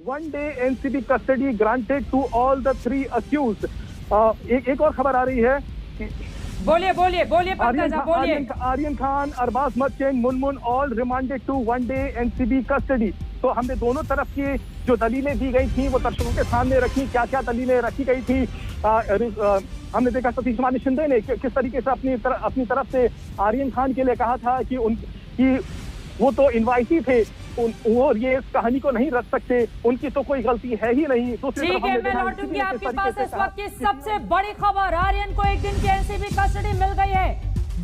1 day NCB custody granted to all the 3 accused. एक और खबर आ रही है कि बोलिए पंकज, बोलिए। Aryan Khan, Arbaaz Merchant, Munmun all remanded to 1 day NCB custody. तो हमने दोनों तरफ की जो दलीलें दी गई थी वो दर्शकों के सामने रखी। क्या क्या दलीलें रखी गई थी? हमने देखा सतीश मानी शिंदे ने किस तरीके से अपनी तरफ से आर्यन खान के लिए कहा था कि वो तो इनवाइटी थे और ये इस कहानी को नहीं रख सकते, उनकी तो कोई गलती है ही नहीं। ठीक है, मैं लौटूंगी आपके पास। इस वक्त की सबसे बड़ी खबर, आर्यन को 1 दिन की एनसीबी कस्टडी मिल गई है।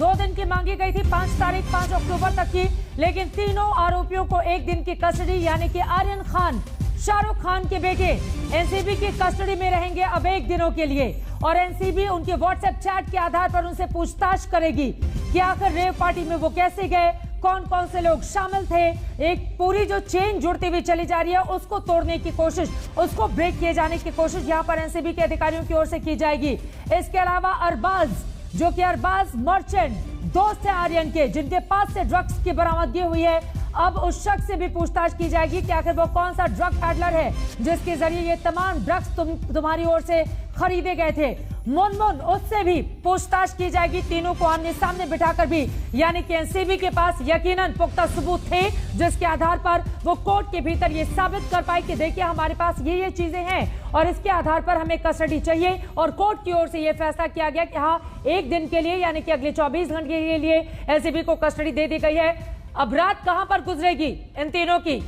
2 दिन की मांगी गई थी, 5 अक्टूबर तक की, लेकिन तीनों आरोपियों को 1 दिन की कस्टडी, यानी कि आर्यन खान शाहरुख खान के बेटे एनसीबी की कस्टडी में रहेंगे अब 1 दिनों के लिए। और एनसीबी उनके व्हाट्सएप चैट के आधार पर उनसे पूछताछ करेगी कि आखिर रेव पार्टी में वो कैसे गए, कौन कौन से लोग शामिल थे। एक पूरी जो चेन जुड़ती हुई चली जा रही है उसको तोड़ने की कोशिश, उसको ब्रेक किए जाने की कोशिश यहाँ पर एनसीबी के अधिकारियों की ओर से की जाएगी। इसके अलावा अरबाज, जो कि अरबाज मर्चेंट दोस्त है आर्यन के, जिनके पास से ड्रग्स की बरामदगी हुई है, अब उस शख्स से भी पूछताछ की जाएगी कि आखिर वो कौन सा ड्रग पैडलर है जिसके जरिए ये तमाम ड्रग्स तुम्हारी ओर से खरीदे गए थे। मुनमुन, उससे भी पूछताछ की जाएगी। तीनों को आमने सामने बिठाकर भी, यानी कि एनसीबी के पास यकीनन पुख्ता सबूत थे जिसके आधार पर वो कोर्ट के भीतर ये साबित कर पाए कि देखिए हमारे पास ये चीजें हैं और इसके आधार पर हमें कस्टडी चाहिए। और कोर्ट की ओर से ये फैसला किया गया कि हाँ, 1 दिन के लिए यानी कि अगले 24 घंटे के लिए एनसीबी को कस्टडी दे दी गई है। अब रात कहां पर गुजरेगी इन तीनों की,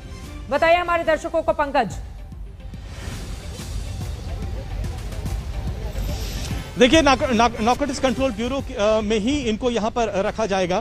बताइए हमारे दर्शकों को पंकज। देखिए, नारकोटिक्स कंट्रोल ब्यूरो में ही इनको यहां पर रखा जाएगा।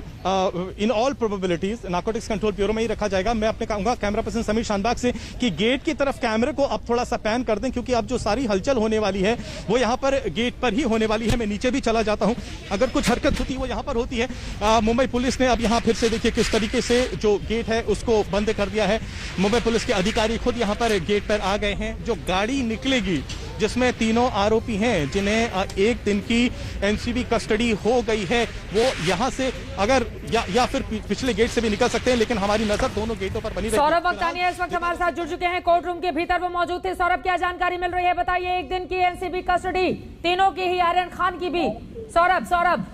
In all probabilities narcotics control bureau में ही रखा जाएगा। मैं अपने कहूंगा कैमरा पर्सन समीर शानबाग से कि गेट की तरफ कैमरे को अब थोड़ा सा पैन कर दें, क्योंकि अब जो सारी हलचल होने वाली है वो यहां पर गेट पर ही होने वाली है। मैं नीचे भी चला जाता हूं, अगर कुछ हरकत होती है वो यहां पर होती है। मुंबई पुलिस ने अब यहां फिर से देखिए किस तरीके से जो गेट है उसको बंद कर दिया है। मुंबई पुलिस के अधिकारी खुद यहां पर गेट पर आ गए हैं। जो गाड़ी निकलेगी जिसमें तीनों आरोपी हैं जिन्हें 1 दिन की एनसीबी कस्टडी हो गई है, वो यहां से अगर या फिर पिछले गेट से भी निकल सकते हैं, लेकिन हमारी नजर दोनों गेटों पर बनी रहेगी। सौरभ वक्तानिया इस वक्त हमारे साथ जुड़ चुके हैं, कोर्ट रूम के भीतर वो मौजूद थे। सौरभ, क्या जानकारी मिल रही है, बताइए। 1 दिन की एनसीबी कस्टडी, तीनों की ही, आर्यन खान की भी। सौरभ।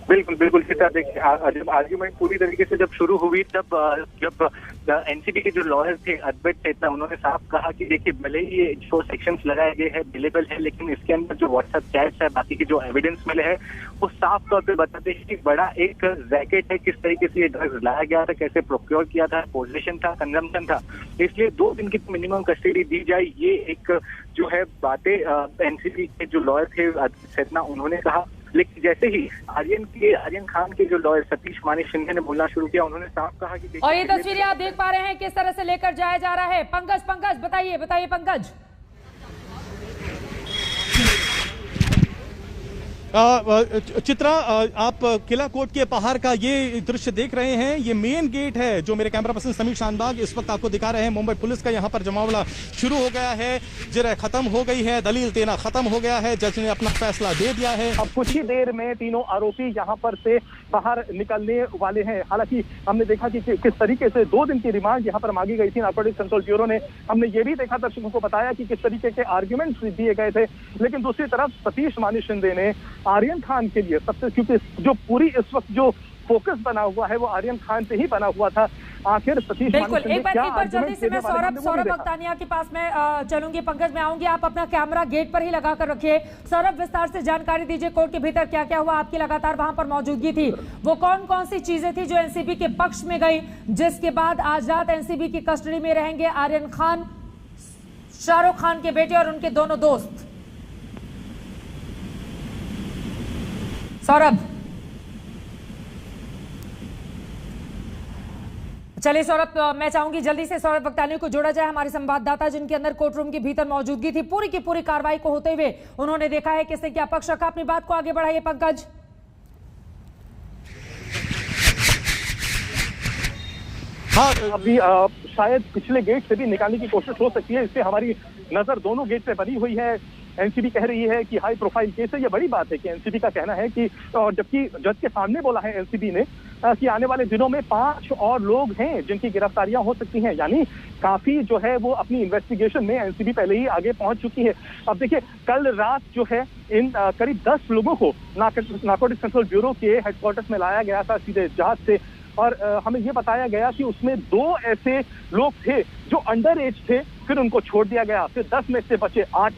बिल्कुल सीता, देखिए जब आर्ग्यूमेंट पूरी तरीके से जब शुरू हुई तब जब एनसीबी के जो लॉयर थे अद्वैत चेतना, उन्होंने साफ कहा कि देखिए भले ही ये जो सेक्शंस लगाए गए हैं बिलेबल है, लेकिन इसके अंदर जो व्हाट्सएप चैट्स है, बाकी के जो एविडेंस मिले हैं वो साफ तौर पे बताते हैं कि बड़ा एक रैकेट है, किस तरीके से ये ड्रग्स लाया गया था, कैसे प्रोक्योर किया था, पोजीशन था, कंजम्पशन था। इसलिए 2 दिन की मिनिमम कस्टडी दी जाए, ये एक जो है बातें एनसीबी के जो लॉयर थे अद्वैत चेतना उन्होंने कहा। लेकिन जैसे ही आर्यन खान के जो लॉयर सतीश मानी शिंदे ने बोलना शुरू किया, उन्होंने साफ कहा कि और ये तस्वीरें आप देख पा रहे हैं किस तरह से लेकर जाया जा रहा है। पंकज बताइए पंकज। चित्रा, आप किला कोर्ट के बाहर का ये दृश्य देख रहे हैं। ये मेन गेट है जो मेरे कैमरा पर्सन समीर शानबाग इस वक्त आपको दिखा रहे हैं। मुंबई पुलिस का यहाँ पर जमावड़ा शुरू हो गया है, जिरह खत्म हो गई है, दलील देना खत्म हो गया है, जज ने अपना फैसला दे दिया है। अब कुछ ही देर में तीनों आरोपी यहाँ पर से बाहर निकलने वाले हैं। हालांकि हमने देखा कि किस तरीके से 2 दिन की रिमांड यहाँ पर मांगी गई थी नारकोटिक्स कंट्रोल ब्यूरो ने। हमने ये भी देखा, दर्शकों को बताया कि किस तरीके के आर्ग्यूमेंट्स दिए गए थे। लेकिन दूसरी तरफ सतीश मानी शिंदे ने आर्यन खान के लिए सबसे, क्योंकि जो पूरी इस वक्त जो फोकस बना हुआ है वो आर्यन खान से ही बना हुआ था। आखिर सतीश बिल्कुल, एक बार जल्दी से मैं सौरभ वक्तानिया के पास में चलूंगी। पंकज में आऊंगी, आप अपना कैमरा गेट पर ही लगा कर रखिए। सौरभ, विस्तार से जानकारी दीजिए, कोर्ट के भीतर क्या क्या हुआ, आपकी लगातार वहां पर मौजूदगी थी, वो कौन कौन सी चीजें थी जो एनसीबी के पक्ष में गई, जिसके बाद आज रात एनसीबी की कस्टडी में रहेंगे आर्यन खान, शाहरुख खान के बेटे और उनके दोनों दोस्त। सौरभ, चलिए सौरभ, मैं चाहूंगी जल्दी से सौरभ वक्तानिया को जोड़ा जाए, हमारे संवाददाता जिनके अंदर कोर्ट रूम के भीतर मौजूदगी थी पूरी की पूरी कार्रवाई को होते हुए। उन्होंने देखा है किसने क्या पक्ष रखा। अपनी बात को आगे बढ़ाइए पंकज। हाँ, अभी शायद पिछले गेट से भी निकालने की कोशिश हो सकती है, इससे हमारी नजर दोनों गेट पे बनी हुई है। एनसीबी कह रही है कि हाई प्रोफाइल केस है, ये बड़ी बात है कि एनसीबी का कहना है कि, और जबकि जज के सामने बोला है एनसीबी ने कि आने वाले दिनों में 5 और लोग हैं जिनकी गिरफ्तारियां हो सकती हैं। यानी काफी जो है वो अपनी इन्वेस्टिगेशन में एनसीबी पहले ही आगे पहुंच चुकी है। अब देखिए, कल रात जो है इन करीब 10 लोगों को नारकोटिक्स कंट्रोल ब्यूरो के हेडक्वार्टर्स में लाया गया था सीधे जहाज से, और हमें ये बताया गया कि उसमें 2 ऐसे लोग थे जो अंडर एज थे, फिर उनको छोड़ दिया गया, फिर 10 में से बचे 8।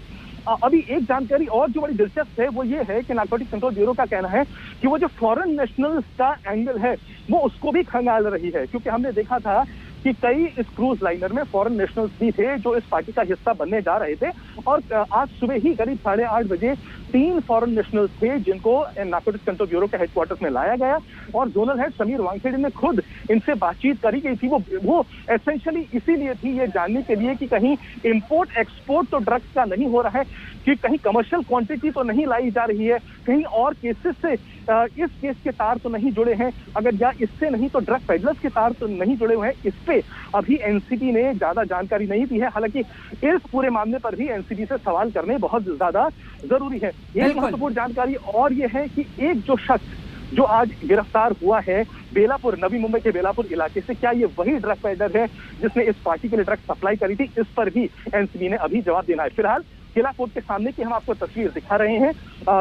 अभी एक जानकारी और जो बड़ी दिलचस्प है वो ये है कि नारकोटिक्स कंट्रोल ब्यूरो का कहना है कि वो जो फॉरेन नेशनल्स का एंगल है वो उसको भी खंगाल रही है, क्योंकि हमने देखा था कि कई इस क्रूज लाइनर में फॉरेन नेशनल्स भी थे जो इस पार्टी का हिस्सा बनने जा रहे थे। और आज सुबह ही करीब 8:30 बजे 3 फॉरेन नेशनल्स थे जिनको नारकोटिक्स कंट्रोल ब्यूरो के हेडक्वार्टर्स में लाया गया, और जोनल हेड समीर वांगखेड़े ने खुद इनसे बातचीत करी गई थी। वो एसेंशियली इसीलिए थी, ये जानने के लिए कि कहीं इंपोर्ट एक्सपोर्ट तो ड्रग्स का नहीं हो रहा है, कि कहीं कमर्शियल क्वांटिटी तो नहीं लाई जा रही है, कहीं और केसेस से इस केस के तार तो नहीं जुड़े हैं, अगर या इससे नहीं तो ड्रग पेडलर्स के तार तो नहीं जुड़े हुए हैं। इस पे अभी एनसीबी ने ज्यादा जानकारी नहीं दी है। हालांकि इस पूरे मामले पर भी एनसीबी से सवाल करने बहुत ज्यादा जरूरी है। एक महत्वपूर्ण जानकारी और ये है कि एक जो शख्स जो आज गिरफ्तार हुआ है बेलापुर, नवी मुंबई के बेलापुर इलाके से, क्या ये वही ड्रग पेडलर है जिसने इस पार्टी के लिए ड्रग सप्लाई करी थी? इस पर भी एनसीबी ने अभी जवाब देना है। फिलहाल किला कोर्ट के सामने की हम आपको तस्वीर दिखा रहे हैं।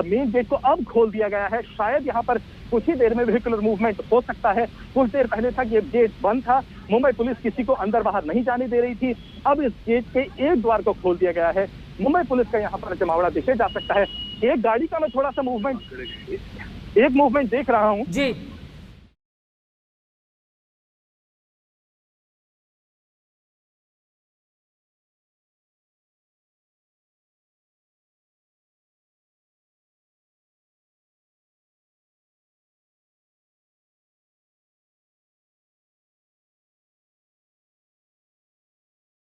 मेन गेट को अब खोल दिया गया है, शायद यहाँ पर कुछ ही देर में वेहिकुलर मूवमेंट हो सकता है। कुछ देर पहले तक ये गेट बंद था, मुंबई पुलिस किसी को अंदर बाहर नहीं जाने दे रही थी। अब इस गेट के एक द्वार को खोल दिया गया है, मुंबई पुलिस का यहाँ पर जमावड़ा देखे जा सकता है। एक गाड़ी का मैं थोड़ा सा मूवमेंट देख रहा हूँ जी।